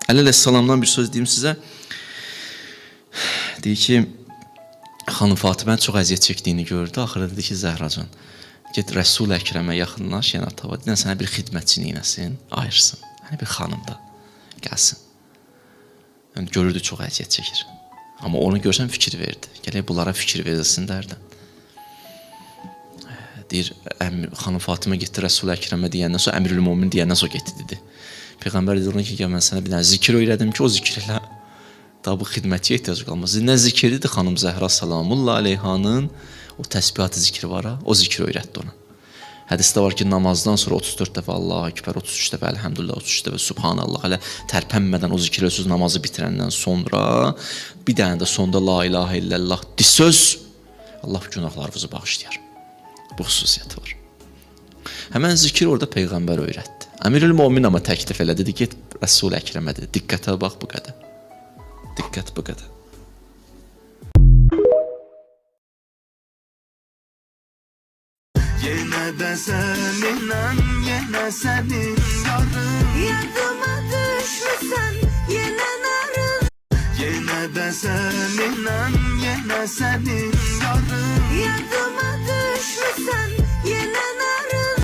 Əleyhissalamdan bir söz deyim sizə. Deyir ki, xanım Fatımənin çox əziyyət çəkdiyini gördü. Axırda dedi ki, Zəhracan, get Rəsul Əkrəmə yaxınlaş, yəni atava, deyən sənə bir xidmətçini inəsin, ayırsın. Hani bir xanım da gəlsin. Yəni, görürdü, çox əziyyət çəkir. Amma onu görsən fikir verdi. Gələk bunlara fikir verilsin dərdən. Deyir, xanım Fatimə getdi Rəsul Əkrəmə deyəndən sonra, Əmirül-Mömin deyəndən sonra getdi, dedi. Peyğəmbər dedi ona ki, mən sənə bir dənə zikir öyrədim ki, o zikirlə daha bu xidmətçiyə ehtiyac qalmaz. Nə zikirdir xanım Zəhra Salamullah Aleyhanın o təsbihat-ı zikri var, o zikri öyrətdi ona. Hədisdə var ki, namazdan sonra 34 dəfə Allahu Ekber, 33 dəfə Elhamdülillah, 33 dəfə Subhanallah, hələ tərpənmədən o zikirlə söz namazı bitirəndən sonra bir dənə də sonda La ilahə illallah de söz, Allah günahlarınızı bağışlayar. Bu xüsusiyyəti var. Həmən zikir orada Peyğəmbər öyrətdi. Əmirül-Mömin amma təklif elədi, dedi, get Rəsul Əkrəmə dedi, diqqətə bax bu qədər. Diqqət bu qədər. Yenə də səninəm, yenə sənin yarım. Yadıma düşmüsən, yenə narım. Yenə də səninəm, yenə sənin yarım. Yadıma düşmüsən.